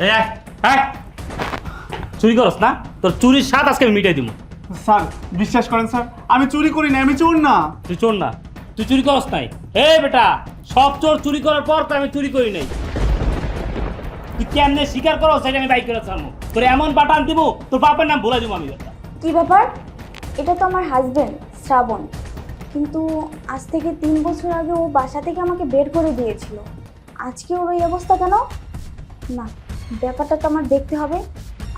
এই আয়, আয়। চুরি করস না? তোর চুরির স্বাদ আজকে আমি মিটাই দিব। স্যার বিশ্বাস করেন স্যার, আমি চুরি করি না, আমি চোর না। তুই চোর না, তুই চুরি করস নাই। এই বেটা, সব চোর চুরি করার পর তো আমি চুরি করি নাই। তুই কেমনে স্বীকার করস সেটা আমি বাইক করে চালাবো। তোর এমন বাটান দিব, তোর বাপের নাম ভুলে দিব আমি। বেটা, কি ব্যাপার? এটা তো আমার হাজবেন্ড শ্রাবণ, কিন্তু আজ থেকে 3 বছর আগে ও বাসা থেকে আমাকে বের করে দিয়েছিল। আজকে ওর এই অবস্থা কেন? না, ব্যাপারটা তো আমার দেখতে হবে।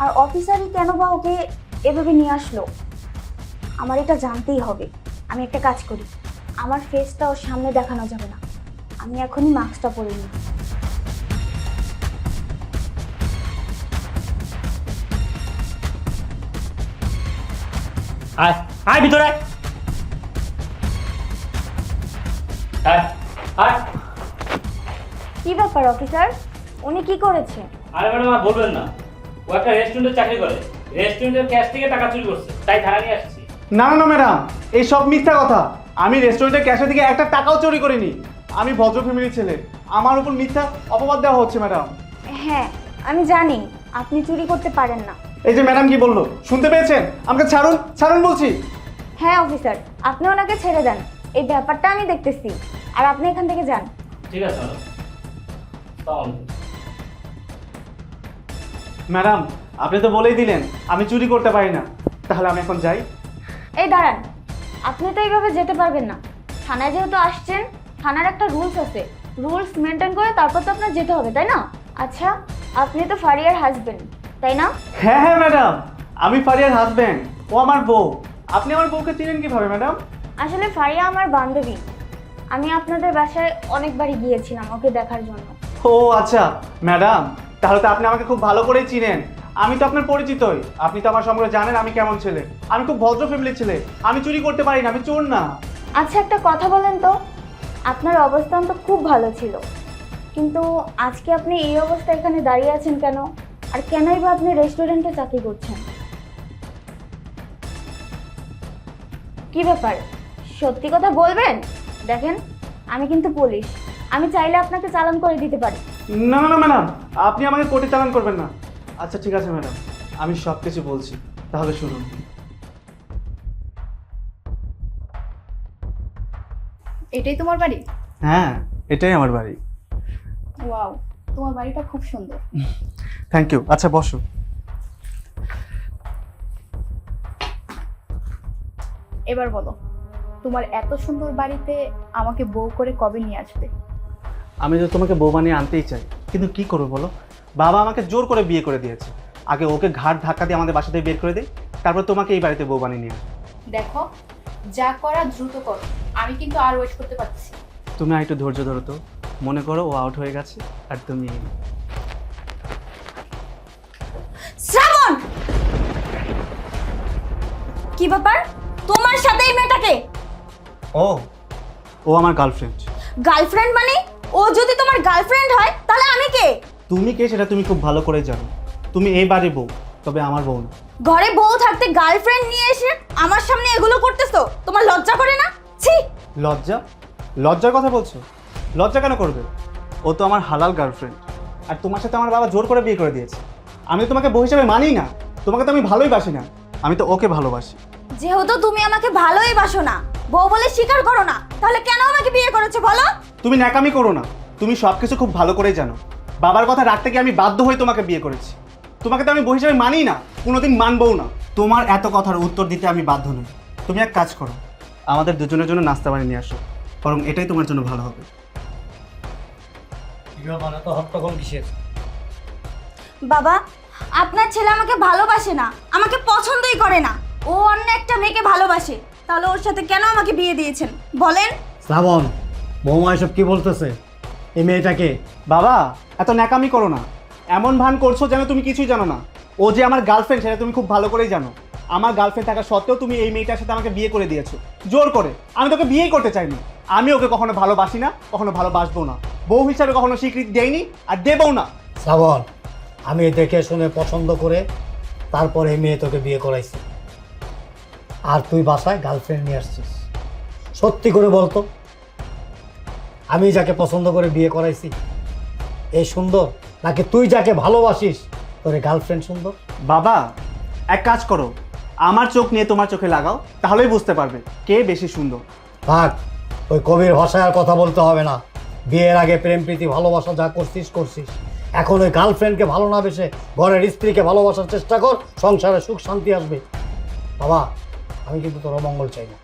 আর অফিসারই কেন বা ওকে এভাবে নিয়ে আসলো, আমার এটা জানতেই হবে। আমি একটা কাজ করি, আমার ফেসটা ওর সামনে দেখানো যাবে না, আমি এখনই মাস্কটা পরে নিই। আয় আয় ভিতরে আয়। আয় আয়। কি ব্যাপার অফিসার, উনি কি করেছে? আরে ম্যাডাম আর বলবেন না, ও একটা রেস্টুরেন্টে চাকরি করে, রেস্টুরেন্টের ক্যাশ থেকে টাকা চুরি করছে, তাই থানা নিয়ে আসছি। না না না ম্যাডাম, এই সব মিথ্যা কথা। আমি রেস্টুরেন্টের ক্যাশে থেকে একটা টাকাও চুরি করিনি। আমি ভদ্র ফ্যামিলির ছেলে, আমার উপর মিথ্যা অপবাদ দেওয়া হচ্ছে ম্যাডাম। হ্যাঁ, আমি জানি আপনি চুরি করতে পারেন না। এই যে ম্যাডাম কি বললো শুনতে পেয়েছেন? আমাকে ছাড়ুন, ছাড়ুন বলছি। হ্যাঁ অফিসার, আপনি ওনাকে ছেড়ে দেন, এই ব্যাপারটা আমি দেখতেছি। আর আপনি এখান থেকে যান। ঠিক আছে ম্যাডাম। তাহলে ম্যাডাম আপনি তো বলেই দিলেন আমি চুরি করতে পারি না, তাহলে আমি এখন যাই? এই দাঁড়ান, আপনি তো এইভাবে যেতে পারবেন না। থানায় যেহেতু আসছেন, থানার একটা রুলস আছে, রুলস মেনটেন করে তারপর তো আপনার যেতে হবে, তাই না? আচ্ছা, আপনি তো ফারিয়ার হাজবেন্ড, তাই না? হ্যাঁ হ্যাঁ ম্যাডাম, আমি ফারিয়ার হাজব্যান্ড, ও আমার বউ। আপনি আমার বউকে চিনেন কিভাবে ম্যাডাম? আসলে ফারিয়া আমার বান্ধবী, আমি আপনাদের বাসায় অনেকবারই গিয়েছিলাম ওকে দেখার জন্য। ও আচ্ছা ম্যাডাম, তাহলে তো আপনি আমাকে খুব ভালো করেই চিনেন। আমি তো আপনার পরিচিতই, আপনি তো আমার সম্পর্কে জানেন আমি কেমন ছেলে। আমি খুব ভদ্র ফ্যামিলির ছেলে, আমি চুরি করতে পারি না, আমি চোর না। আচ্ছা একটা কথা বলেন তো, আপনার অবস্থান তো খুব ভালো ছিল, কিন্তু আজকে আপনি এই অবস্থায় এখানে দাঁড়িয়ে আছেন কেন? আর কেনই বা আপনি রেস্টুরেন্টে চাকরি করছেন? কি ব্যাপার, সত্যি কথা বলবেন? দেখেন, আমি কিন্তু পুলিশ, আমি চাইলে আপনাকে চালান করে দিতে পারি। না না না ম্যাডাম, আপনি আমাকে কোর্টে চালান করবেন না। আচ্ছা ঠিক আছে ম্যাডাম, আমি সব কিছু বলছি, তাহলে শুনুন। এটাই তোমার বাড়ি? হ্যাঁ, এটাই আমার বাড়ি। ওয়াও, তোমার বাড়িটা খুব সুন্দর। Thank you. আচ্ছা বসো। এবার বলো, তোমার এত সুন্দর বাড়িতে আমাকে বউ করে কবে নিয়ে আসবে? আমি তো তোমাকে বউ বানিয়ে আনতেই চাই, কিন্তু কি করবো বলো? বাবা আমাকে জোর করে বিয়ে করে দিয়েছে। আগে ওকে ঘাট ধাক্কা দিয়ে আমাদের বাসা থেকে বের করে দিই, তারপর তোমাকে এই বাড়িতে বউ বানিয়ে নিয়ে আসবো। দেখো, যা করা দ্রুত করো, আমি কিন্তু আর ওয়েট করতে পারছি না। তুমি আর একটু ধৈর্য ধরো তো। মনে করো ও আউট হয়ে গেছে আর তুমি। শ্রাবণ, কি ব্যাপার, তোমার সাথে এই মেয়েটাকে? ও ও আমার গার্লফ্রেন্ড। গার্লফ্রেন্ড মানে? ও যদি তোমার গার্লফ্রেন্ড হয় তাহলে আমি কে? তুমি কে সেটা তুমি খুব ভালো করে জানো। তুমি এই বাড়ির বউ, তবে আমার বউ না। ঘরে বউ থাকতে গার্লফ্রেন্ড নিয়ে এসে আমার সামনে এগুলো করতেছো, তোমার লজ্জা করে না? ছি! লজ্জা? লজ্জার কথা বলছো? লজ্জা কেন করবে? ও তো আমার হালাল গার্লফ্রেন্ড, আর তোমার সাথে আমার বাবা জোর করে বিয়ে করে দিয়েছে। আমি তো তোমাকে বউ হিসেবে মানি না, তোমাকে তো আমি ভালোই বাসি না, আমি তো ওকে ভালোবাসি। যেহেতু তুমি আমাকে ভালোই বাসো না, বউ বলে স্বীকার করো না, তাহলে কেন আমাকে বিয়ে করেছো বলো? তুমি ন্যাকামি করো না, তুমি সব কিছু খুব ভালো করেই জানো। বাবার কথা রাখতে গিয়ে আমি বাধ্য হয়ে তোমাকে বিয়ে করেছি। তোমাকে তো আমি বউ হিসেবে মানি না, কোনোদিন মানবও না। তোমার এত কথার উত্তর দিতে আমি বাধ্য নই। তুমি এক কাজ করো, আমাদের দুজনের জন্য নাস্তা বানিয়ে নিয়ে আসো, বরং এটাই তোমার জন্য ভালো হবে। বাবা, আপনার ছেলে আমাকে ভালোবাসে না, আমাকে পছন্দই করে না, ও অন্য একটা মেয়েকে ভালোবাসে, তাহলে ওর সাথে কেন আমাকে বিয়ে দিয়েছেন বলেন? শ্রাবণ, বৌমা এসব কি বলতেছে? এই মেয়েটাকে? বাবা এত ন্যাকামি করো না, এমন ভান করছো যেন তুমি কিছুই জানো না। ও যে আমার গার্লফ্রেন্ড সেটা তুমি খুব ভালো করেই জানো। আমার গার্লফ্রেন্ড থাকা সত্ত্বেও তুমি এই মেয়েটার সাথে আমাকে বিয়ে করে দিয়েছো জোর করে। আমি তোকে বিয়েই করতে চাইনি, আমি ওকে কখনো ভালোবাসি না, কখনো ভালোবাসবো না, বউ হিসাবে কখনো স্বীকৃতি দেইনি আর দেবও না। শ্রাবণ, আমি দেখে শুনে পছন্দ করে তারপর এই মেয়ে তোকে বিয়ে করাইছি, আর তুই বাসায় গার্লফ্রেন্ড নিয়ে আসছিস। সত্যি করে বলতো, আমি যাকে পছন্দ করে বিয়ে করাইছি এই সুন্দর নাকি তুই যাকে ভালোবাসিস তোর গার্লফ্রেন্ড সুন্দর? বাবা, এক কাজ করো, আমার চোখ নিয়ে তোমার চোখে লাগাও, তাহলেই বুঝতে পারবে কে বেশি সুন্দর। থাক, ওই কবির ভাষায় আর কথা বলতে হবে না। বিয়ের আগে প্রেম প্রীতি ভালোবাসা যা করছিস করছিস, এখন ওই গার্লফ্রেন্ডকে ভালো না বেসে ঘরের স্ত্রীকে ভালোবাসার চেষ্টা কর, সংসারে সুখ শান্তি আসবে। বাবা, আমি কিন্তু তোর মঙ্গল চাই না,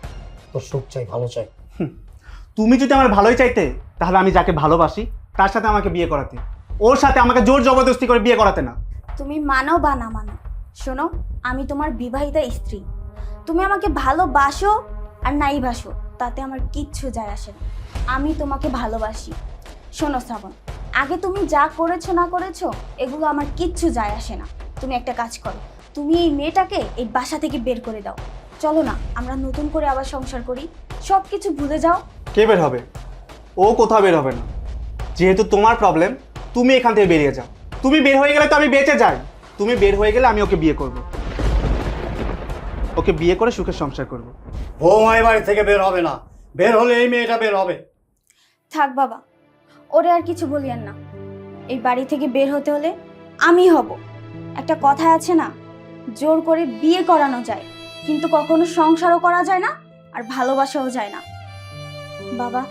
তোর সুখ চাই, ভালো চাই। তুমি যদি আমার ভালোই চাইতে, তাহলে আমি যাকে ভালোবাসি তার সাথে আমাকে বিয়ে করাতে, ওর সাথে আমাকে জোর জবরদস্তি করে বিয়ে করাতে না। তুমি মানো বা না মানো, শোনো, আমি তোমার বিবাহিতা স্ত্রী। তুমি আমাকে ভালোবাসো আর নাই বাসো তাতে আমার কিচ্ছু যায় আসে না। আমি তোমাকে ভালোবাসি। শোনো শ্রাবণ, আগে তুমি যা করেছো না করেছো এগুলো আমার কিচ্ছু যায় আসে না। তুমি একটা কাজ করো, তুমি এই মেয়েটাকে এই বাসা থেকে বের করে দাও। চলো না, আমরা নতুন করে আবার সংসার করি, সব কিছু ভুলে যাও। কে বের হবে? ও কোথাও বের হবে না। যেহেতু তোমার প্রবলেম, তুমি এখান থেকে বেরিয়ে যাও। তুমি বের হয়ে গেলে তো আমি বেঁচে যাই। তুমি বের হয়ে গেলে আমি ওকে বিয়ে করব, ওকে বিয়ে করে সুখের সংসার করব। বৌমা এই বাড়ি থেকে বের হবে না, বের হলে এই মেয়েটা বের হবে। থাক বাবা, ওরে আর কিছু বলিয়েন না। এই বাড়ি থেকে বের হতে হলে আমি হব। একটা কথা আছে না, জোর করে বিয়ে করানো যায়, কিন্তু কখনো সংসারও করা যায় না আর ভালোবাসাও যায় না। বাবা,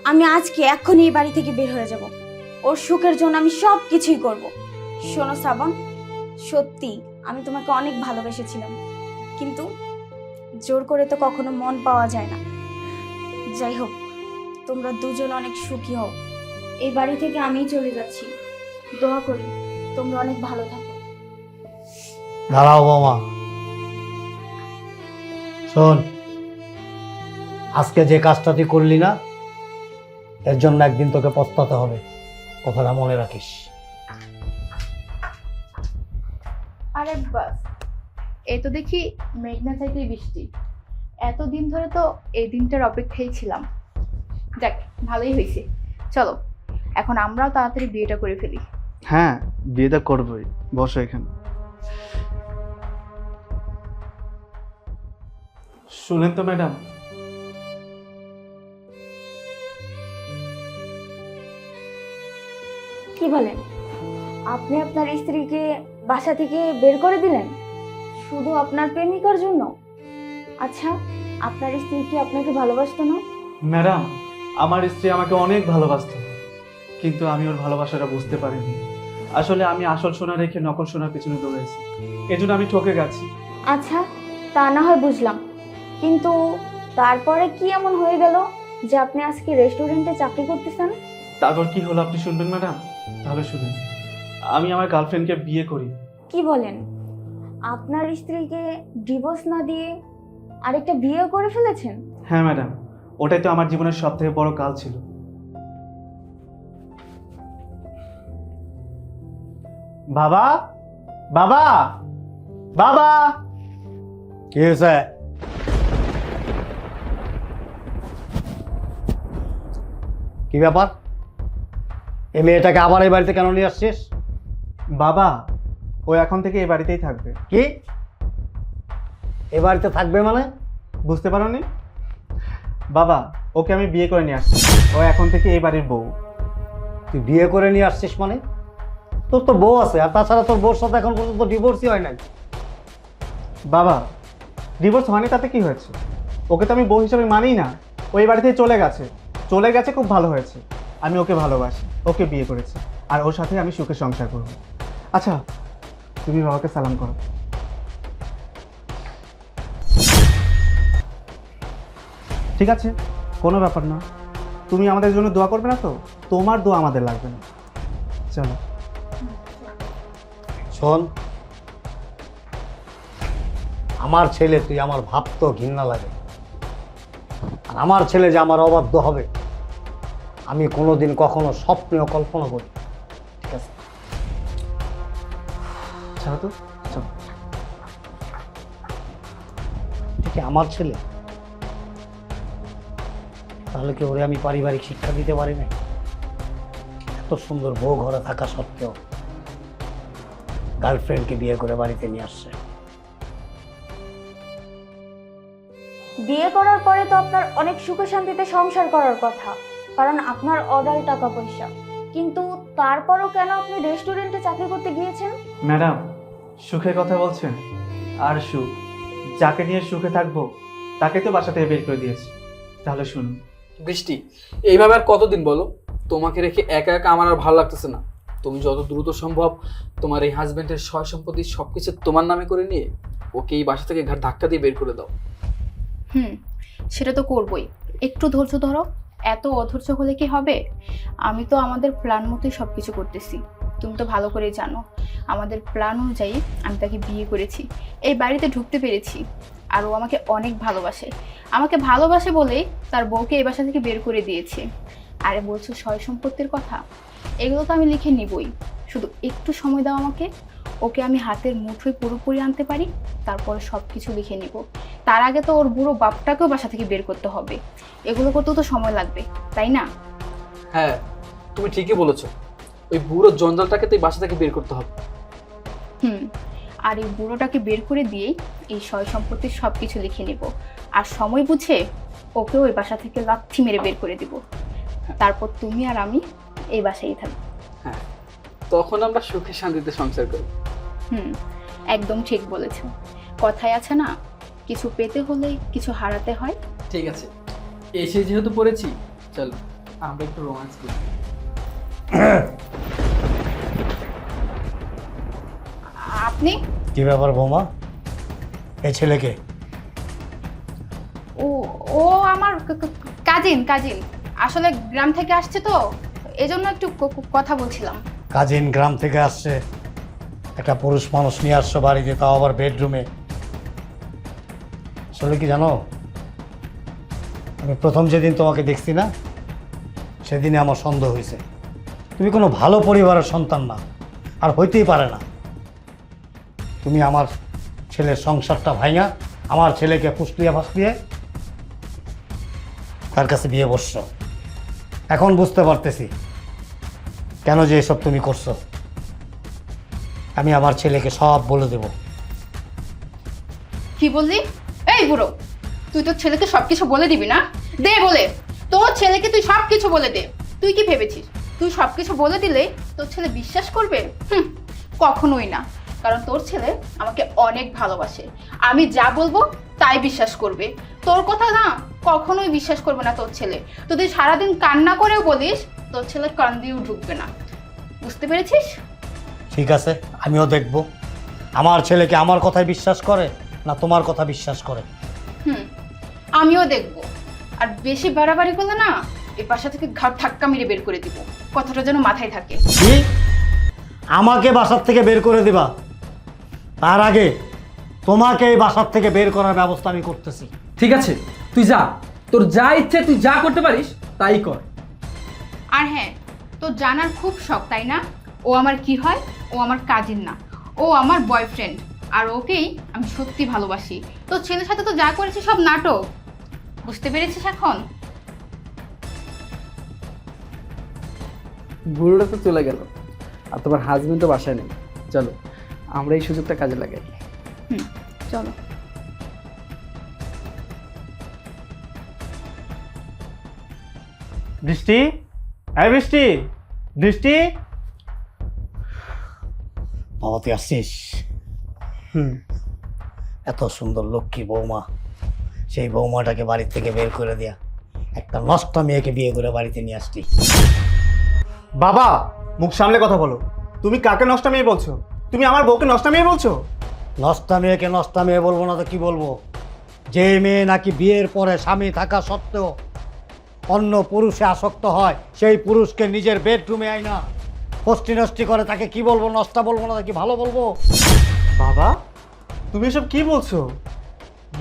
আমি আজকে এক্ষুনি এই বাড়ি থেকে বের হয়ে যাব। ওর সুখের জন্য আমি সব কিছুই করব। শোনো শ্রাবণ, সত্যি আমি তোমাকে অনেক ভালোবেসেছিলাম, কিন্তু জোর করে তো কখনো মন পাওয়া যায় না। যাই হোক, তোমরা দুজন অনেক সুখী হও। এই বাড়ি থেকে আমিই চলে যাচ্ছি। দোয়া করি তোমরা অনেক ভালো থাকো। দাঁড়াও বৌমা, শোন, আজকে যে কাজটা তুই করলি না, এর জন্য একদিন তোকে পস্তাতে হবে, কথাটা মনে রাখিস। আরে বাস, এই তো দেখি মেঘনা চাইতেই বৃষ্টি। এতদিন ধরে তো এই দিনটার অপেক্ষায় ছিলাম। যাক, ভালোই হয়েছে। চলো এখন আমরাও তাড়াতাড়ি বিয়েটা করে ফেলি। হ্যাঁ, বিয়েটা করবোই। বসো এখানে। শুনেন তো ম্যাডাম, কি বলেন? আপনি আপনার স্ত্রীকে বাসা থেকে বের করে দিলেন শুধু আপনার প্রেমিকার জন্য? আচ্ছা, আপনার স্ত্রী কি আপনাকে ভালোবাসতো না? ম্যাডাম, আমার স্ত্রী আমাকে অনেক ভালোবাসতো, কিন্তু আমি ওর ভালোবাসাটা বুঝতে পারিনি। আসলে আমি আসল সোনা রেখে নকল সোনার পিছনে দৌড়েছি, এজন্য আমি ঠকে গেছি। আচ্ছা, তা না হয় বুঝলাম, কিন্তু তারপরে কি এমন হয়ে গেল যে আপনি আজকে রেস্টুরেন্টে চাকরি করতেছেন? তারপর কি হলো আপনি শুনবেন ম্যাডাম? তাহলে শুনুন, আমি আমার গার্লফ্রেন্ডকে বিয়ে করি। কি বলেন? আপনার স্ত্রীকে ডিভোর্স না দিয়ে আরেকটা বিয়ে করে ফেলেছেন? হ্যাঁ ম্যাডাম, ওটাই তো আমার জীবনের সব থেকে বড় কাল ছিল। বাবা, বাবা, বাবা! কি হয়েছে? কি ব্যাপার? এই মেয়েটাকে আবার এই বাড়িতে কেন নিয়ে আসছিস? বাবা, ও এখন থেকে এই বাড়িতেই থাকবে। কি এ বাড়িতে থাকবে মানে? বুঝতে পারোনি? বাবা, ওকে আমি বিয়ে করে নিয়ে আসছি, ও এখন থেকে এই বাড়ির বউ। তুই বিয়ে করে নিয়ে আসছিস মানে? তোর তো বউ আছে, আর তাছাড়া তোর বউর সাথে এখন পর্যন্ত ডিভোর্সই হয় নাই। বাবা, ডিভোর্স হয়নি তাতে কি হয়েছে? ওকে তো আমি বউ হিসেবে মানিই না। ও এই বাড়ি থেকে চলে গেছে, চলে গেছে, খুব ভালো হয়েছে। আমি ওকে ভালোবাসি, ওকে বিয়ে করেছি, আর ওর সাথে আমি সুখে সংসার করব। আচ্ছা, তুমি বাবাকে সালাম করো। ঠিক আছে, কোনো ব্যাপার না। তুমি আমাদের জন্য দোয়া করবে না তো? তোমার দোয়া আমাদের লাগবে না। চলো। শোন, আমার ছেলে তুই আমার ভাবতো ঘৃণা লাগে, আর আমার ছেলে যে আমার অবাধ্য হবে আমি কোনোদিন কখনো স্বপ্নেও কল্পনা করি। ঠিক আছে, চলো তো, চলো। ঠিক আমার ছেলে, তাহলে কি ওরে আমি পারিবারিক শিক্ষা দিতে পারি না? এত সুন্দর বউ ঘরে থাকা সত্ত্বেও গার্লফ্রেন্ডকে বিয়ে করে বাড়িতে নিয়ে আসছে। বিয়ে করার পরে তো আপনার অনেক সুখে শান্তিতে সংসার করার কথা, কারণ আপনার অঢাল টাকা পয়সা। কিন্তু তারপরও কেন আপনি রেস্টুরেন্টে চাকরি করতে গিয়েছেন? ম্যাডাম, সুখের কথা বলছেন? আর সুখ, যাকে নিয়ে সুখে থাকবো তাকে তো বাসা থেকে বের করে দিয়েছি। তাহলে শুনুন। বৃষ্টি, এইভাবে আর কতদিন বলো? তোমাকে রেখে একা একা আমার আর ভালো লাগতেছে না। তুমি যত দ্রুত সম্ভব তোমার এই হাজবেন্ডের সয় সম্পত্তি সবকিছু তোমার নামে করে নিয়ে ওকে এই বাসা থেকে ঘাট ধাক্কা দিয়ে বের করে দাও। সেটা তো করবই। একটু ধৈর্য ধরো। এত অধৈর্য হলে কি হবে? আমি তো আমাদের প্ল্যান মতোই সব কিছু করতেছি। তুমি তো ভালো করেই জানো আমাদের প্ল্যান অনুযায়ী আমি তাকে বিয়ে করেছি, এই বাড়িতে ঢুকতে পেরেছি। আর ও আমাকে অনেক ভালোবাসে। আমাকে ভালোবাসে বলেই তার বউকে এই বাসা থেকে বের করে দিয়েছে। আরে বলছো সয় সম্পত্তির কথা, এগুলো তো আমি লিখে নিবই। শুধু একটু সময় দাও আমাকে, ওকে আমি হাতের মুঠোয় পুরোপুরি আনতে পারি, তারপরে সব কিছু লিখে নিব। তার আগে তো ওর বুড়ো বাপটাকেও বাসা থেকে বের করতে হবে। এগুলো করতেও তো সময় লাগবে, তাই না? হ্যাঁ, তুমি ঠিকই বলেছো। ওই বুড়ো জঞ্জালটাকে তো এই বাসা থেকে বের করতে হবে। আর এই বুড়োটাকে বের করে দিয়েই এই সয় সম্পত্তির সব কিছু লিখে নিব। আর সময় বুঝে ওকে ওই বাসা থেকে লাথি মেরে বের করে দিব। তারপর তুমি আর আমি এই বাসায় থাকবো। হ্যাঁ, তখন আমরা সুখে শান্তিতে সংসার করি। একদম ঠিক বলেছো। কথায় আছে না, কিছু পেতে হলে কিছু হারাতে হয়। ঠিক আছে, এসে যেহেতু পড়েছি, চলো আমরা একটু রোমান্স করি। আপনি? কি ব্যাপার বৌমা, এই ছেলেকে? ও ও আমার কাজিন। আসলে গ্রাম থেকে আসছে তো, এজন্য একটু কথা বলছিলাম। কাজিন গ্রাম থেকে আসছে, একটা পুরুষ মানুষ নিয়ে আসছো বাড়িতে, তাও আবার বেডরুমে। আসলে কি জানো, আমি প্রথম যেদিন তোমাকে দেখছি না, সেদিনে আমার সন্দেহ হয়েছে তুমি কোনো ভালো পরিবারের সন্তান না, আর হইতেই পারে না। তুমি আমার ছেলের সংসারটা ভাঙা আমার ছেলেকে ফুসলিয়ে ফাসলিয়ে তার কাছে বিয়ে বসছো। এখন বুঝতে পারতেছি কেন যে এসব তুমি করছো। আমি আমার ছেলেকে সব বলে দেব। কি বললি? এই বুড়ো, তুই তোর ছেলেকে সবকিছু বলে দিবি না? দে বলে, তোর ছেলেকে তুই সবকিছু বলে দে। তুই কি ভেবেছিস তুই সবকিছু বলে দিলে তোর ছেলে বিশ্বাস করবে? কখনোই না। কারণ তোর ছেলে আমাকে অনেক ভালোবাসে। আমি যা বলবো তাই বিশ্বাস করবে। তোর কথা না কখনোই বিশ্বাস করবে না তোর ছেলে। তুই সারাদিন কান্না করেও বলিস, তোর ছেলে কান দিয়েও ঢুকবে না। বুঝতে পেরেছিস? ঠিক আছে, আমিও দেখব আমার ছেলেকে আমার কথায় বিশ্বাস করে না তোমার কথা বিশ্বাস করে। আমিও দেখব। আর বেশি বাড়াবাড়ি করলে না এই বাসা থেকে ঘাট ধাক্কা মেরে বের করে দিব। কথাটা যেন মাথায় থাকে। কি? আমাকে বাসার থেকে বের করে দিবা? তার আগে তোমাকে এই বাসার থেকে বের করার ব্যবস্থা আমি করতেছি। ঠিক আছে, তুই যা, তোর যা ইচ্ছে তুই যা করতে পারিস তাই কর। আর হ্যাঁ, তোর জানার খুব শখ তাই না? ও আমার কি হয়? ও আমার কাজিন না, ও আমার বয়ফ্রেন্ড। আর ওকেই আমি সত্যি ভালোবাসি। তোর ছেলের সাথে তো যা করেছি সব নাটক। বুঝতে পেরেছিস এখন? বুড়োটা তো চলে গেল, আর তোমার হাজবেন্ড তো বাসায় নেই। চলো আমরা এই সুযোগটা কাজে লাগাই। চলো। বৃষ্টি, হ্যাঁ বৃষ্টি, বৃষ্টি। বাবা তুই আসছিস? এত সুন্দর লক্ষ্মী বৌমা, সেই বৌমাটাকে বাড়ি থেকে বের করে দেয়া একটা নষ্ট মেয়েকে বিয়ে করে বাড়িতে নিয়ে আসছি। বাবা, মুখ সামলে কথা বলো। তুমি কাকে নষ্টা মেয়ে বলছো? তুমি আমার বউকে নষ্টা মেয়ে বলছো? নষ্টা মেয়েকে নষ্টা মেয়ে বলবো না তো কি বলবো? যে মেয়ে নাকি বিয়ের পরে স্বামী থাকা সত্ত্বেও অন্য পুরুষে আসক্ত হয়, সেই পুরুষকে নিজের বেডরুমে আয় না ফষ্টি নষ্টি করে, তাকে কি বলবো? নষ্টা বলবো না কি ভালো বলবো? বাবা, তুমি এসব কি বলছো?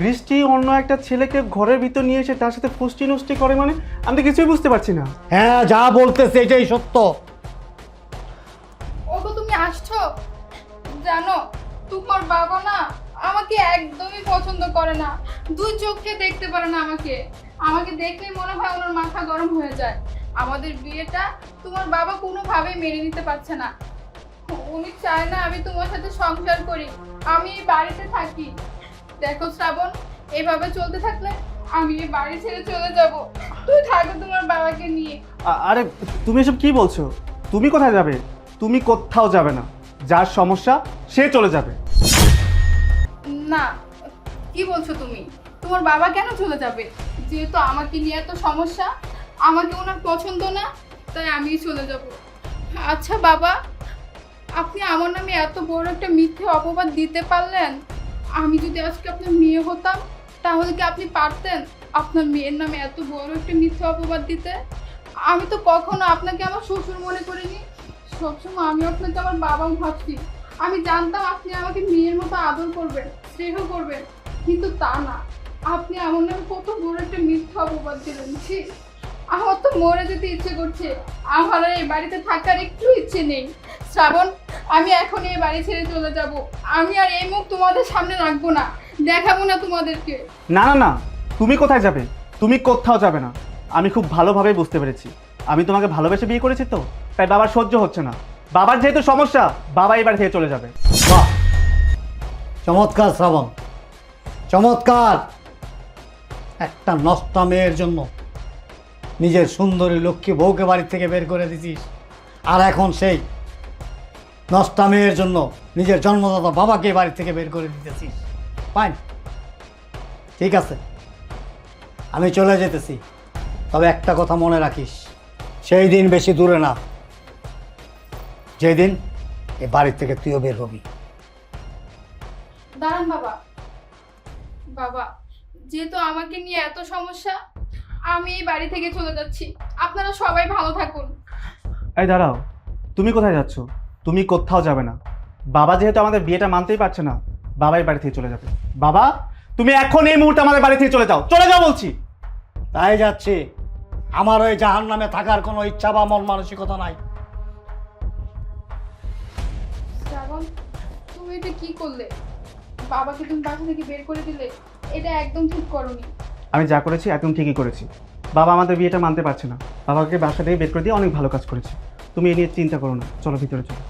বৃষ্টি অন্য একটা ছেলেকে ঘরের ভিতর নিয়ে এসে তার সাথে ফুষ্টি নষ্টি করে মানে? আমি তো কিছুই বুঝতে পারছি না। হ্যাঁ, যা বলতেছে এটাই সত্য। ওগো তুমি আসছো? জানো তোমার বাবা না আমাকে একদমই পছন্দ করে না। দুই চোখে দেখতে পারে না আমাকে। আমাকে দেখলেই মনে হয় ওনার মাথা গরম হয়ে যায়। আমাদের বিয়েটা তোমার বাবা কোনোভাবেই মেনে নিতে পারছে না। উনি চায় না আমি তোমার সাথে সংসার করি, আমি এই বাড়িতে থাকি। দেখো শ্রাবণ, এভাবে চলতে থাকলে আমি এই বাড়ি ছেড়ে চলে যাব। তুই থাকো তোমার বাবাকে নিয়ে। আরে তুমি এসব কি বলছো? তুমি কোথায় যাবে? তুমি কোথাও যাবে না। যার সমস্যা সে চলে যাবে। না, কি বলছো তুমি? তোমার বাবা কেন চলে যাবে? যেহেতু আমাকে নিয়ে এত সমস্যা, আমাকে ওনার পছন্দ না, তাই আমিই চলে যাব। আচ্ছা বাবা, আপনি আমার নামে এত বড় একটা মিথ্যে অপবাদ দিতে পারলেন। আমি যদি আজকে আপনার মেয়ে হতাম, তাহলে কি আপনি পারতেন আপনার মেয়ের নামে এত বড় একটা মিথ্যে অপবাদ দিতে? আমি তো কখনো আপনাকে আমার শ্বশুর মনে করিনি। সবসময় আমি আপনাকে আমার বাবাও ভাবছি। আমি জানতাম আপনি আমাকে মেয়ের মতো আদর করবেন, স্নেহ করবেন, কিন্তু তা না। আপনি আমার নামে কত বড় একটা মিথ্যা অপবাদ দিলেন। ছি, আমার তো মরে যেতে ইচ্ছে করছে। আমার আর এই বাড়িতে থাকার একটু ইচ্ছে নেই। শ্রাবণ, আমি এখন এই বাড়ি ছেড়ে চলে যাব। আমি আর এই মুখ তোমাদের সামনে রাখবো না, দেখাবো না তোমাদেরকে। না না না, তুমি কোথায় যাবে? তুমি কোথাও যাবে না। আমি খুব ভালোভাবে বুঝতে পেরেছি। আমি তোমাকে ভালোবেসে বিয়ে করেছি তো, তাই বাবার সহ্য হচ্ছে না। বাবার যেহেতু সমস্যা, বাবা এই বাড়ি থেকে চলে যাবে। বাহ, চমৎকার শ্রাবণ, চমৎকার। একটা নষ্টা মেয়ের জন্য নিজের সুন্দরী লক্ষ্মী বউকে বাড়ি থেকে বের করে দিছিস, আর এখন সেই নষ্টা মেয়ের জন্য নিজের জন্মদাতা বাবাকে বাড়ি থেকে বের করে দিতেছিস। ফাইন, ঠিক আছে, আমি চলে যেতেছি। তবে একটা কথা মনে রাখিস, সেই দিন বেশি দূরে না, যেদিন এই বাড়ির থেকে তুইও বের হবি। দাঁড়ান বাবা। বাবা, যেহেতু আমাকে নিয়ে এত সমস্যা, আমি এই বাড়ি থেকে চলে যাচ্ছি। আপনারা সবাই ভালো থাকুন। এই দাঁড়াও, তুমি কোথায় যাচ্ছ? তুমি কোথাও যাবে না। বাবা যেহেতু আমাদের বিয়েটা মানতেই পারছে না, বাবা এই বাড়ি থেকে চলে যাবে। বাবা, তুমি এখন এই মুহূর্তে আমাদের বাড়ি থেকে চলে যাও, চলে যাও বলছি। তাই যাচ্ছি। আমার ওই জাহান নামে থাকার কোনো ইচ্ছা বা মন মানসিকতা নাই। শ্রাবণ, তুমি এটা কি করলে? বাবাকে তুমি বাসা থেকে বের করে দিলে। এটা একদম ঠিক করোনি। আমি যা করেছি একদম ঠিকই করেছি। বাবা আমাদের বিয়েটা মানতে পারছে না, বাবাকে বাসা থেকে বের করে দিয়ে অনেক ভালো কাজ করেছি। তুমি এ নিয়ে চিন্তা করো না, চলো ভিতরে চলো।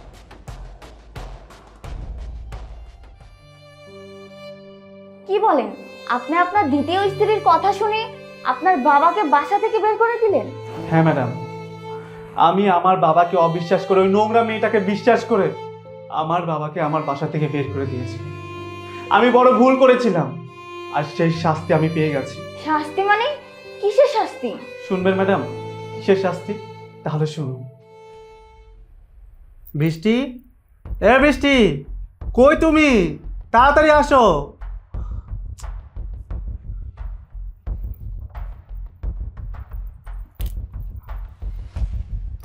কি বলেন? আপনি আপনার দ্বিতীয় স্ত্রীর কথা শুনে আপনার বাবাকে বাসা থেকে বের করে দিলেন? হ্যাঁ ম্যাডাম, আমি আমার বাবাকে অবিশ্বাস করে, ওই নোংরা মেয়েটাকে বিশ্বাস করে আমার বাবাকে আমার বাসা থেকে বের করে দিয়েছি। আমি বড় ভুল করেছিলাম, আর সেই শাস্তি আমি পেয়ে গেছি। শাস্তি মানে? কিসের শাস্তি? শুনবেন ম্যাডাম, কিসের শাস্তি? তাহলে শুনুন। বৃষ্টি, এ বৃষ্টি, কই তুমি? তাড়াতাড়ি আসো।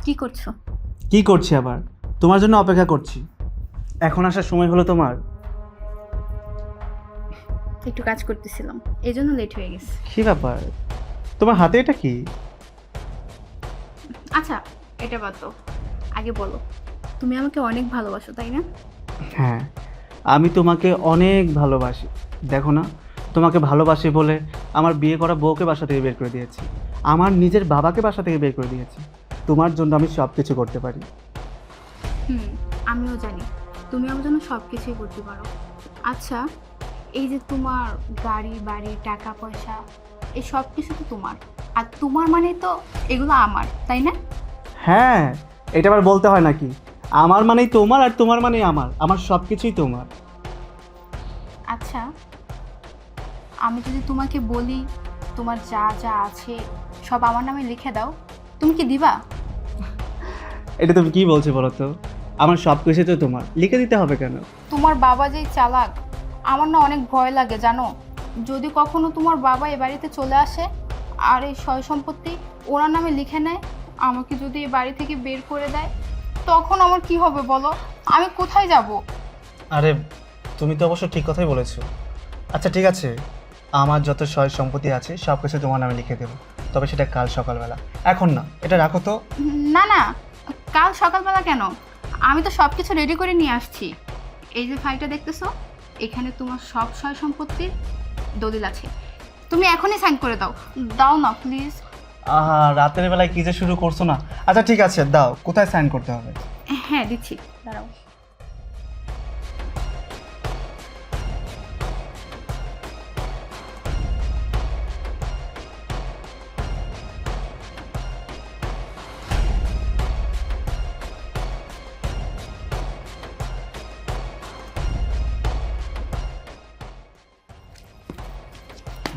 কি করছো? কি করছি আবার? তোমার জন্য অপেক্ষা করছি। এখন আসার সময় হলো তোমার? একটু কাজ করতেছিলাম, এই জন্য লেট হয়ে গেছে। কি ব্যাপার, তোমার হাতে এটা কি? আচ্ছা, এটা বাদ দাও। আগে বলো, তুমি আমাকে অনেক ভালোবাসো, তাই না? হ্যাঁ, আমি তোমাকে অনেক ভালোবাসি। দেখো না, তোমাকে ভালোবাসি বলে আমার বিয়ে করা বউকে বাসা থেকে বের করে দিয়েছি, আমার নিজের বাবাকে বাসা থেকে বের করে দিয়েছি। তোমার জন্য আমি সব কিছু করতে পারি। আমিও জানি তুমি আমার জন্য সব কিছুই করতে পারো। আচ্ছা, এই যে তোমার গাড়ি বাড়ি টাকা পয়সা, এই সব কিছু তো তোমার, আর তোমার মানে তো এগুলো আমার, তাই না? হ্যাঁ, এটা আবার বলতে হয় নাকি? আমার মানেই তোমার, আর তোমার মানেই আমার। আমার সব কিছুই তোমার। আচ্ছা, আমি যদি তোমাকে বলি তোমার যা যা আছে সব আমার নামে লিখে দাও, তুমি কি দিবা? এটা তুমি কি বলছো বলো তো? আমার সব কিছু তো তোমার, লিখে দিতে হবে কেন? তোমার বাবা যেই চালাক, আমার না অনেক ভয় লাগে জানো। যদি কখনো তোমার বাবা এ বাড়িতে চলে আসে আর এই সয় সম্পত্তি ওনার নামে লিখে নেয়, আমাকে যদি এই বাড়ি থেকে বের করে দেয়, তখন আমার কি হবে বলো? আমি কোথায় যাব? আরে তুমি তো অবশ্য ঠিক কথাই বলেছো। আচ্ছা ঠিক আছে, আমার যত সয় সম্পত্তি আছে সব কিছু তোমার নামে লিখে দেবো, তবে সেটা কাল সকালবেলা, এখন না। এটা রাখো তো। না না, কাল সকালবেলা কেন? আমি তো সব কিছু রেডি করে নিয়ে আসছি। এই যে ফাইলটা দেখতেছো, এখানে তোমার সব সয় সম্পত্তির দলিল আছে। তুমি এখনই সাইন করে দাও। দাও না প্লিজ। আহা, রাতের বেলায় কি যে শুরু করছো না। আচ্ছা ঠিক আছে, দাও। কোথায় সাইন করতে হবে? হ্যাঁ দিচ্ছি, দাঁড়াও।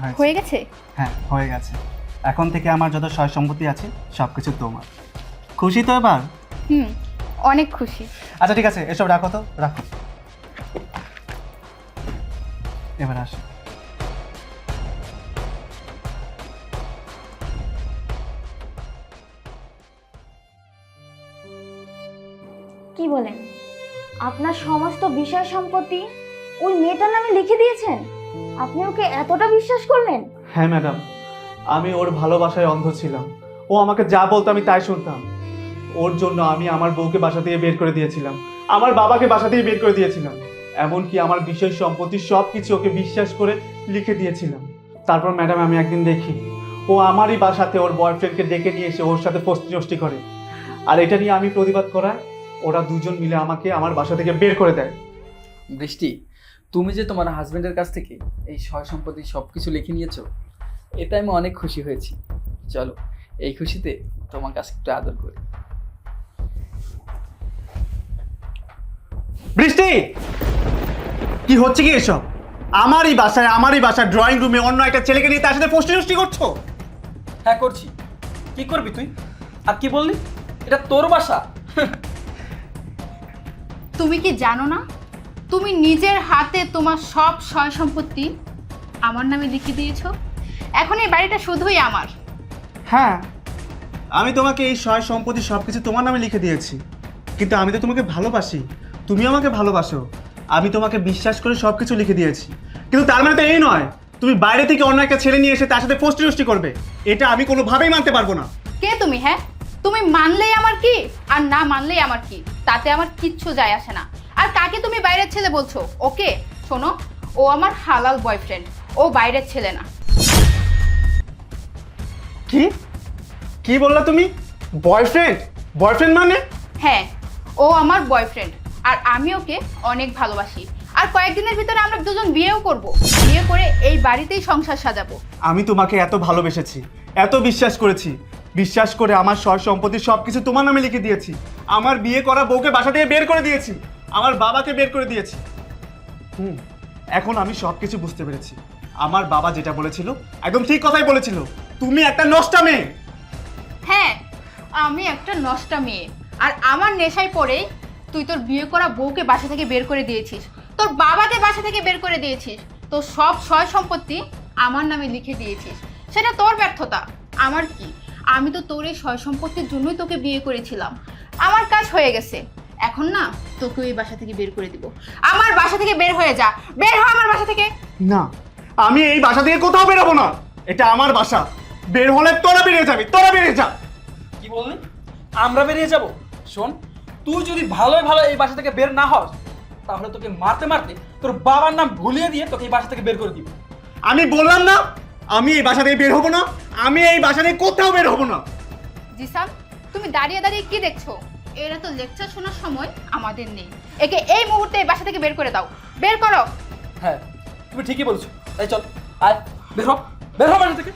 হয়েছে। হয়ে গেছে? হ্যাঁ হয়ে গেছে। এখন থেকে আমার যত সয় সম্পত্তি আছে সব কিছু তোমার। খুশি তো এবার? হুম, অনেক খুশি। আচ্ছা ঠিক আছে, এসব রাখো তো, রাখো। এবার আসো। কি বলেন? আপনার সমস্ত বিষয় সম্পত্তি ওই মেয়েটার নামে লিখে দিয়েছেন? আপনি ওকে এতটা বিশ্বাস করলেন? হ্যাঁ ম্যাডাম, আমি ওর ভালোবাসায় অন্ধ ছিলাম। ও আমাকে যা বলতো আমি তাই শুনতাম। ওর জন্য আমি আমার বউকে বাসা থেকে বের করে দিয়েছিলাম, আমার বাবাকে বাসা থেকে বের করে দিয়েছিলাম, এমনকি আমার বিষয় সম্পত্তি সব কিছু ওকে বিশ্বাস করে লিখে দিয়েছিলাম। তারপর ম্যাডাম আমি একদিন দেখি ও আমারই বাসাতে ওর বয়ফ্রেন্ডকে ডেকে নিয়ে এসে ওর সাথে ফষ্টি নষ্টি করে। আর এটা নিয়ে আমি প্রতিবাদ করায় ওরা দুজন মিলে আমাকে আমার বাসা থেকে বের করে দেয়। বৃষ্টি, তুমি যে তোমার হাজবেন্ডের কাছ থেকে এই সয় সম্পত্তি সব কিছু লিখে নিয়েছো, এতে আমি অনেক খুশি হয়েছি। চলো এই খুশিতে তোমার কাছে একটু আদর করি। বৃষ্টি, কি হচ্ছে কি এসব? আমারই বাসায় ড্রয়িং রুমে অন্য একটা ছেলেকে নিয়ে তার সাথে ফষ্টি নষ্টি করছো? হ্যাঁ করছি। কি করবি তুই? আর কি বললি? এটা তোর বাসা? তুমি কি জানো না, তুমি নিজের হাতে তোমার সব সয় সম্পত্তি আমার নামে লিখে দিয়েছো। এখন এই বাড়িটা শুধুই আমার। হ্যাঁ, আমি তোমাকে এই সয় সম্পত্তি সব কিছু তোমার নামে লিখে দিয়েছি, কিন্তু আমি তো তোমাকে ভালোবাসি, তুমি আমাকে ভালোবাসো। আমি তোমাকে বিশ্বাস করে সব কিছু লিখে দিয়েছি, কিন্তু তার মানে তো এই নয় তুমি বাইরে থেকে অন্য একটা ছেলে নিয়ে এসে তার সাথে ফষ্টি নষ্টি করবে। এটা আমি কোনোভাবেই মানতে পারবো না। কে তুমি? হ্যাঁ, তুমি মানলেই আমার কি আর না মানলেই আমার কি, তাতে আমার কিচ্ছু যায় আসে না। আর কাকে তুমি বাইরের ছেলে বলছো? ওকে শোনো, ও আমার হালাল বয়ফ্রেন্ড, ও বাইরের ছেলে না। কি কি বললা তুমি? বয়ফ্রেন্ড? বয়ফ্রেন্ড মানে? হ্যাঁ, ও আমার বয়ফ্রেন্ড, আর আমি ওকে অনেক ভালোবাসি। আর কয়েকদিনের ভিতরে আমরা দুজন বিয়েও করব। বিয়ে করে এই বাড়িতেই সংসার সাজাবো। আমি তোমাকে এত ভালোবেসেছি, এত বিশ্বাস করেছি, বিশ্বাস করে আমার সয় সম্পত্তি সব কিছু তোমার নামে লিখে দিয়েছি। আমার বিয়ে করা বউকে বাসা থেকে বের করে দিয়েছি, আমার বাবাকে বের করে দিয়েছি। এখন আমি সব কিছু বুঝতে পেরেছি। আমার বাবা যেটা বলেছিল একদম ঠিক কথাই বলেছিল, তুমি একটা নষ্টা মেয়ে। হ্যাঁ, আমি একটা নষ্টা মেয়ে, আর আমার নেশায় পড়ে তুই তোর বিয়ে করা বউকে বাসা থেকে বের করে দিয়েছিস, তোর বাবাকে বাসা থেকে বের করে দিয়েছিস, তোর সব সয় সম্পত্তি আমার নামে লিখে দিয়েছিস। সেটা তোর ব্যর্থতা, আমার কি? আমি তো তোর এই সয় সম্পত্তির জন্যই তোকে বিয়ে করেছিলাম। আমার কাজ হয়ে গেছে, এখন না তোকে ওই বাসা থেকে বের করে দিব। আমার বাসা থেকে বের হয়ে যা, বের হ আমার বাসা থেকে। না, আমি এই বাসা থেকে কোথাও বেরোবো না, এটা আমার বাসা। বের হলে তোরা বেরিয়ে যাবি, তোরা বেরিয়ে যা। কি বললি? আমরা বেরিয়ে যাব? শোন, তুই যদি ভালোই ভালো এই বাসা থেকে বের না হস, তাহলে তোকে মারতে মারতে তোর বাবার নাম ভুলিয়ে দিয়ে তোকে এই বাসা থেকে বের করে দিব। আমি বললাম না আমি এই বাসা থেকে বের হবো না, আমি এই বাসা থেকে কোথাও বের হবো না। জিসান, তুমি দাঁড়িয়ে দাঁড়িয়ে কি দেখছো? এরা তো লেকচার শোনার সময় আমাদের নেই। একে এই মুহূর্তে এই বাসা থেকে বের করে দাও, বের করো। হ্যাঁ, তুমি ঠিকই বলছো। তাই চল, আয়, বের হ, বের হ বাসা থেকে।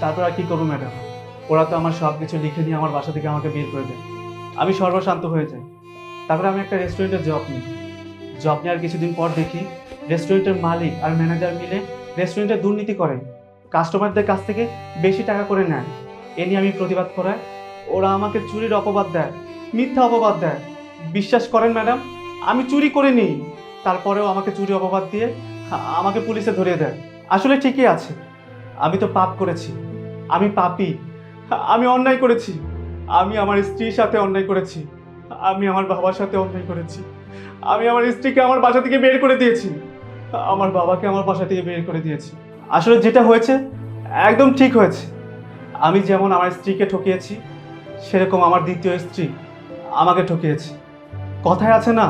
তারপর আর কি করবো ম্যাডাম? ওরা তো আমার সব কিছু লিখে নিয়ে আমার বাসা থেকে আমাকে বের করে দেয়। আমি সর্বশান্ত হয়ে যাই। তারপরে আমি একটা রেস্টুরেন্টে জব নিই। জব নেওয়ার কিছুদিন পর দেখি রেস্টুরেন্টের মালিক আর ম্যানেজার মিলে রেস্টুরেন্টে দুর্নীতি করে, কাস্টমারদের কাছ থেকে বেশি টাকা করে নেয়। এ নিয়ে আমি প্রতিবাদ করায় ওরা আমাকে চুরির অপবাদ দেয়, মিথ্যা অপবাদ দেয়। বিশ্বাস করেন ম্যাডাম, আমি চুরি করিনি, তারপরেও আমাকে চুরি অপবাদ দিয়ে আমাকে পুলিশে ধরিয়ে দেয়। আসলে ঠিকই আছে, আমি তো পাপ করেছি, আমি পাপী, আমি অন্যায় করেছি। আমি আমার স্ত্রীর সাথে অন্যায় করেছি, আমি আমার বাবার সাথে অন্যায় করেছি। আমি আমার স্ত্রীকে আমার বাসা থেকে বের করে দিয়েছি, আমার বাবাকে আমার বাসা থেকে বের করে দিয়েছি। আসলে যেটা হয়েছে একদম ঠিক হয়েছে। আমি যেমন আমার স্ত্রীকে ঠকিয়েছি, সেরকম আমার দ্বিতীয় স্ত্রী আমাকে ঠকিয়েছে। কথায় আছে না,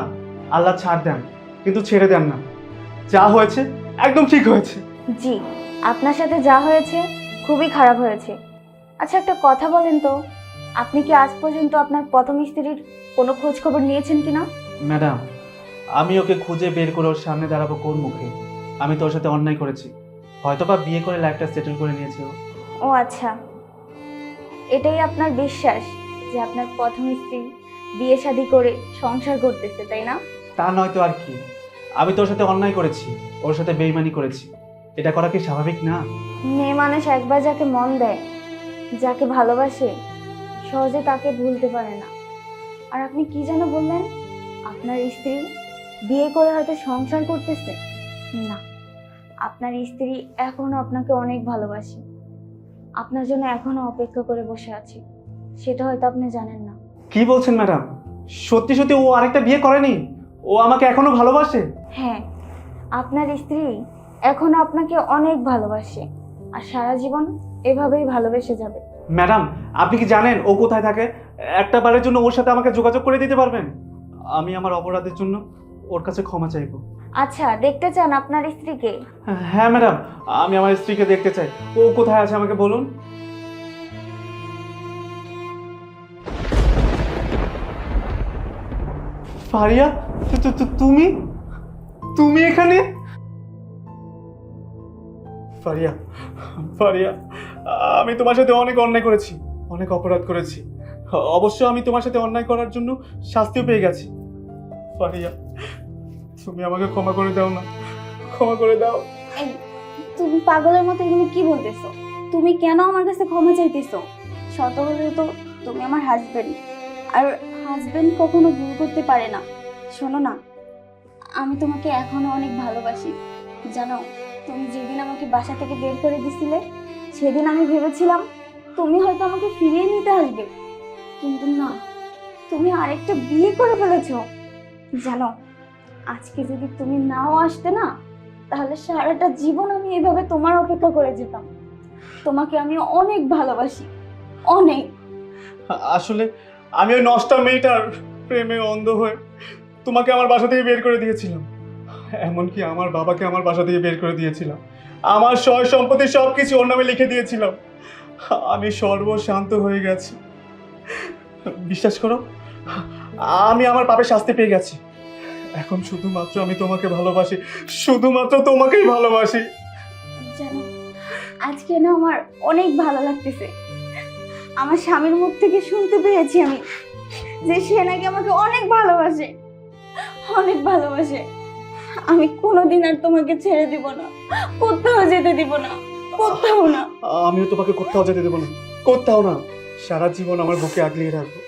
আল্লাহ ছাড় দেন কিন্তু ছেড়ে দেন না। যা হয়েছে একদম ঠিক হয়েছে। জি, আপনার সাথে যা হয়েছে খুবই খারাপ হয়েছে। আচ্ছা একটা কথা বলেন তো, আপনি কি আজ পর্যন্ত আপনার প্রথম স্ত্রীর কোনো খোঁজ খবর নিয়েছেন কিনা? ম্যাডাম, আমি ওকে খুঁজে বের করে ওর সামনে দাঁড়াবো কোন মুখে? আমি তো ওর সাথে অন্যায় করেছি, হয়তোবা বিয়ে করে লাইফটা সেটেল করে নিয়েছে ও। ও আচ্ছা, এটাই আপনার বিশ্বাস যে আপনার প্রথম স্ত্রী বিয়ে শাদী করে সংসার করতেছে, তাই না? তা নয় তো আর কি। আমি তোর সাথে অন্যায় করেছি, ওর সাথে বেইমানি করেছি। এটা করা কি স্বাভাবিক না? মেয়ে মানুষ একবার যাকে মন দেয়, যাকে ভালোবাসে, সহজে তাকে ভুলতে পারে না। আর আপনি কি যেন বললেন, আপনার স্ত্রী বিয়ে করে হয়তো সংসার করতেছে? না, আপনার স্ত্রী এখনো আপনাকে অনেক ভালোবাসে, আপনার জন্য এখনো অপেক্ষা করে বসে আছে। সেটা হয়তো আপনি জানেন না। কি বলছেন ম্যাডাম? সত্যি সত্যি ও আরেকটা বিয়ে করেনি? ও আমাকে এখনো ভালোবাসে? হ্যাঁ, আপনার স্ত্রী এখনো আপনাকে অনেক ভালোবাসে, আর সারা জীবন এভাবেই ভালোবেসে যাবে। ম্যাডাম, আপনি কি জানেন ও কোথায় থাকে? একটা বারের জন্য ওর সাথে আমাকে যোগাযোগ করে দিতে পারবেন? আমি আমার অপরাধের জন্য ওর কাছে ক্ষমা চাইবো। আচ্ছা, দেখতে চান আপনার স্ত্রীকে? হ্যাঁ ম্যাডাম, আমি আমার স্ত্রীকে দেখতে চাই। ও কোথায় আছে আমাকে বলুন। ফারিয়া, তুমি তুমি এখানে? ফারিয়া, ফারিয়া, আমি তোমার সাথে অনেক অন্যায় করেছি, অনেক অপরাধ করেছি। অবশ্য আমি তোমার সাথে অন্যায় করার জন্য শাস্তিও পেয়ে গেছি। ফারিয়া, তুমি আমাকে ক্ষমা করে দাও না, ক্ষমা করে দাও। এই, তুমি পাগলের মতো এগুলো কি বলতেছো? তুমি কেন আমার কাছে ক্ষমা চাইতেছো? শত হলেও তো তুমি আমার হাজবেন্ড, আর হাজবেন্ড কখনো ভুল করতে পারে না। শোনো না, আমি তোমাকে এখনো অনেক ভালোবাসি। জানো, তুমি যেদিন আমাকে বাসা থেকে বের করে দিছিলে, সেদিন আমি ভেবেছিলাম তুমি হয়তো আমাকে ফিরিয়ে নিতে আসবে, কিন্তু না, তুমি আরেকটা বিয়ে করে ফেলেছো। জানো, আজকে যদি তুমি নাও আসতে না, তাহলে সারাটা জীবন আমি এভাবে তোমার অপেক্ষা করে যেতাম। তোমাকে আমি অনেক ভালোবাসি, অনেক। আসলে আমি ওই নষ্টা মেয়েটার প্রেমে অন্ধ হয়ে তোমাকে আমার বাসা থেকে বের করে দিয়েছিলাম। এমনকি আমার বাবাকে আমার বাসা থেকে বের করে দিয়েছিলাম। আমার সয় সম্পত্তি সব কিছু ওর নামে লিখে দিয়েছিলাম। আমি সর্বশান্ত হয়ে গেছি। বিশ্বাস করো, আমি আমার পাপের শাস্তি পেয়ে গেছি। এখন শুধুমাত্র আমি তোমাকে ভালোবাসি, শুধুমাত্র তোমাকেই ভালোবাসি। জানো, আজকে না আমার অনেক ভালো লাগতেছে। আমার স্বামীর মুখ থেকে শুনতে পেরেছি আমি যে সে নাকি আমাকে অনেক ভালোবাসে, অনেক ভালোবাসে। আমি কোনোদিন আর তোমাকে ছেড়ে দিব না, কোথাও যেতে দিব না, কোথাও না। আমিও তোমাকে কোথাও যেতে দেবো না, কোথাও না। সারা জীবন আমার বুকে আগলিয়ে রাখবো।